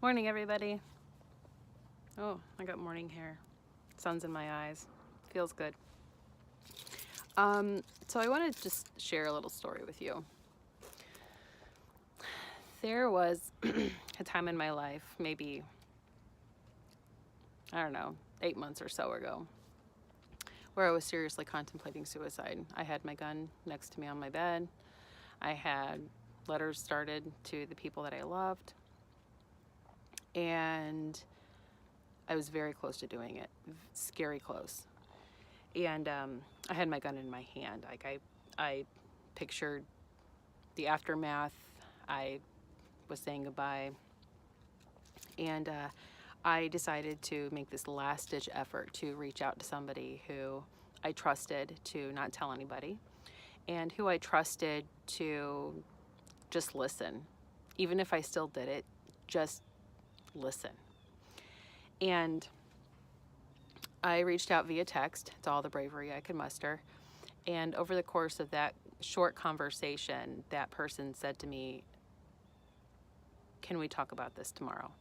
Morning, everybody. Oh, I got morning hair. Sun's in my eyes. Feels good. So I want to just share a little story with you. There was a time in my life, maybe, I don't know, 8 months or so ago, where I was seriously contemplating suicide. I had my gun next to me on my bed. I had letters started to the people that I loved. And I was very close to doing it, scary close. And I had my gun in my hand. Like I pictured the aftermath. I was saying goodbye. And I decided to make this last-ditch effort to reach out to somebody who I trusted to not tell anybody, and who I trusted to just listen. Even if I still did it, just listen. And I reached out via text. It's all the bravery I could muster. And over the course of that short conversation, that person said to me, "Can we talk about this tomorrow?"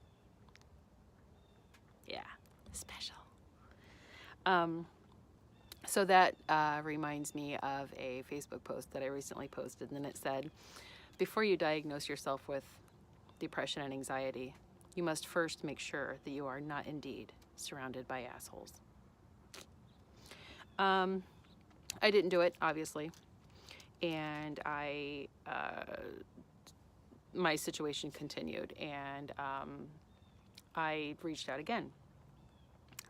Yeah, special. So that reminds me of a Facebook post that I recently posted, and it said, "Before you diagnose yourself with depression and anxiety, you must first make sure that you are not indeed surrounded by assholes." I didn't do it, obviously, and my situation continued, and I reached out again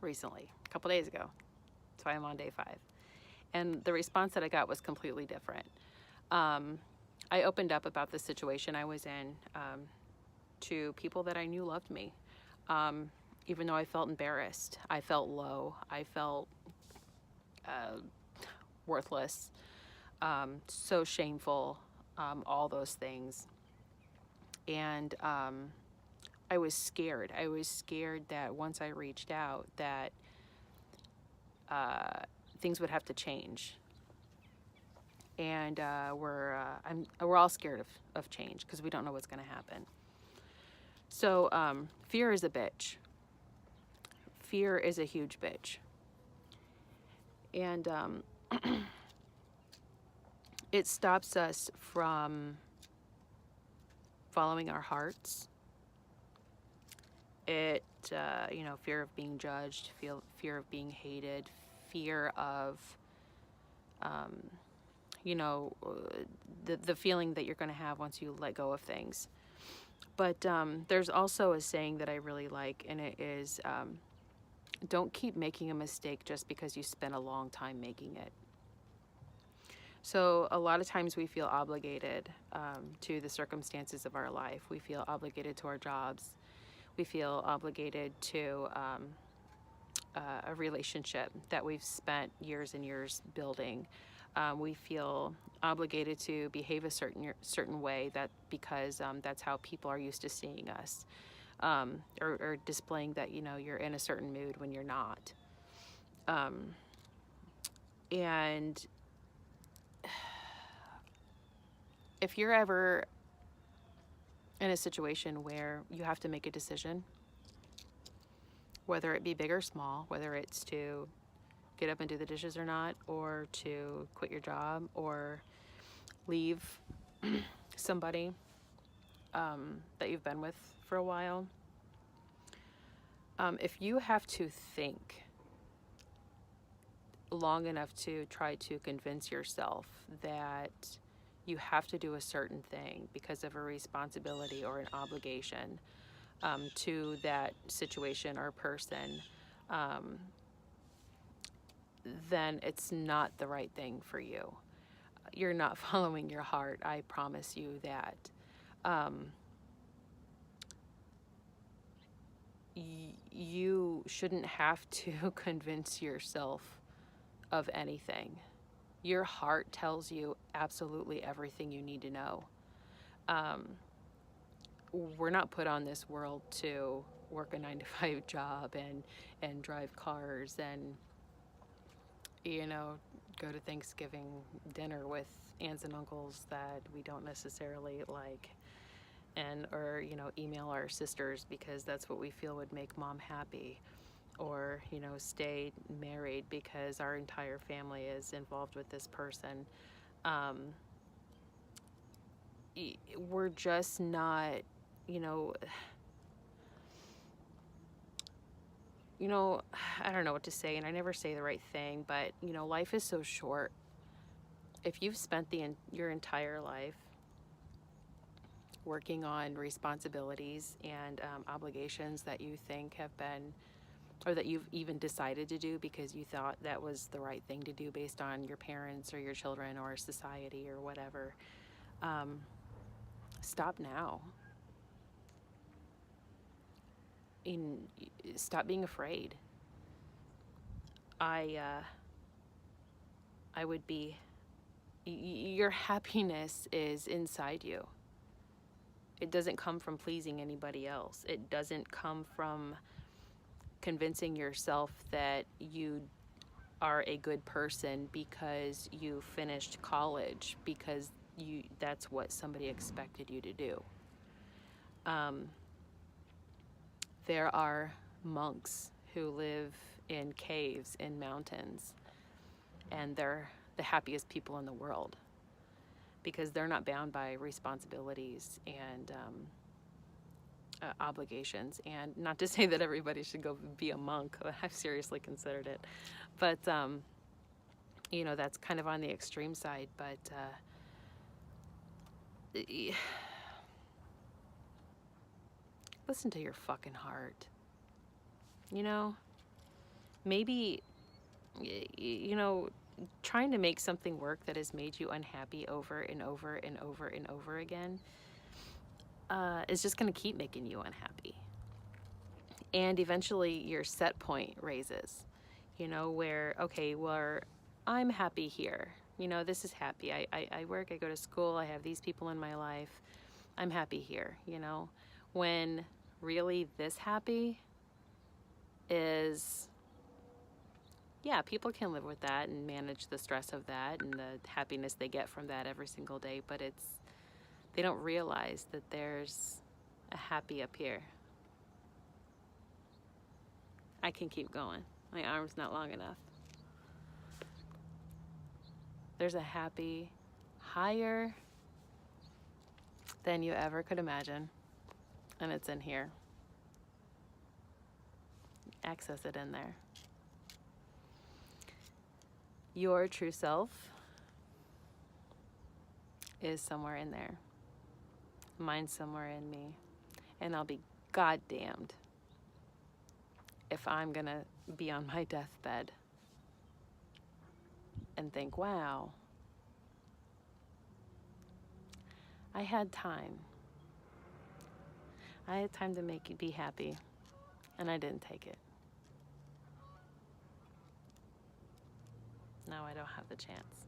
recently, a couple days ago. So I'm on day 5. And the response that I got was completely different. I opened up about the situation I was in to people that I knew loved me. Even though I felt embarrassed, I felt low, I felt worthless, so shameful, all those things. And I was scared. I was scared that once I reached out that things would have to change. And we're all scared of change because we don't know what's going to happen. So fear is a bitch. Fear is a huge bitch. And it stops us from following our hearts. It, fear of being judged, fear of being hated, fear of, the feeling that you're going to have once you let go of things. But there's also a saying that I really like, and it is, don't keep making a mistake just because you spent a long time making it. So a lot of times we feel obligated to the circumstances of our life. We feel obligated to our jobs. We feel obligated to a relationship that we've spent years and years building. We feel obligated to behave a certain way because that's how people are used to seeing us, or displaying that you're in a certain mood when you're not. And if you're ever in a situation where you have to make a decision, whether it be big or small, whether it's to get up and do the dishes or not, or to quit your job, or leave somebody that you've been with for a while, if you have to think long enough to try to convince yourself that you have to do a certain thing because of a responsibility or an obligation to that situation or person, then it's not the right thing for you. You're not following your heart, I promise you that. You shouldn't have to convince yourself of anything. Your heart tells you absolutely everything you need to know. We're not put on this world to work a 9-to-5 job and drive cars and go to Thanksgiving dinner with aunts and uncles that we don't necessarily like. and or email our sisters because that's what we feel would make mom happy, or stay married because our entire family is involved with this person. We're just not, you know, I don't know what to say, and I never say the right thing, but life is so short. If you've spent your entire life working on responsibilities and obligations that you think have been, or that you've even decided to do because you thought that was the right thing to do based on your parents or your children or society or whatever, stop now. Stop being afraid. I would be, your happiness is inside you. It doesn't come from pleasing anybody else. It doesn't come from convincing yourself that you are a good person because you finished college, because that's what somebody expected you to do. There are monks who live in caves in mountains, and they're the happiest people in the world because they're not bound by responsibilities and obligations. And not to say that everybody should go be a monk. I've seriously considered it, but that's kind of on the extreme side. But listen to your fucking heart. Maybe trying to make something work that has made you unhappy over and over and over and over again is just going to keep making you unhappy. And eventually your set point raises, where, okay, well, I'm happy here. This is happy. I work, I go to school, I have these people in my life. I'm happy here, when really this happy is, yeah, people can live with that and manage the stress of that and the happiness they get from that every single day, but they don't realize that there's a happy up here. I can keep going. My arm's not long enough. There's a happy higher than you ever could imagine, and it's in here. Access it in there. Your true self is somewhere in there. Mine's somewhere in me. And I'll be goddamned if I'm gonna be on my deathbed and think, wow, I had time. I had time to make you be happy, and I didn't take it. Now I don't have the chance.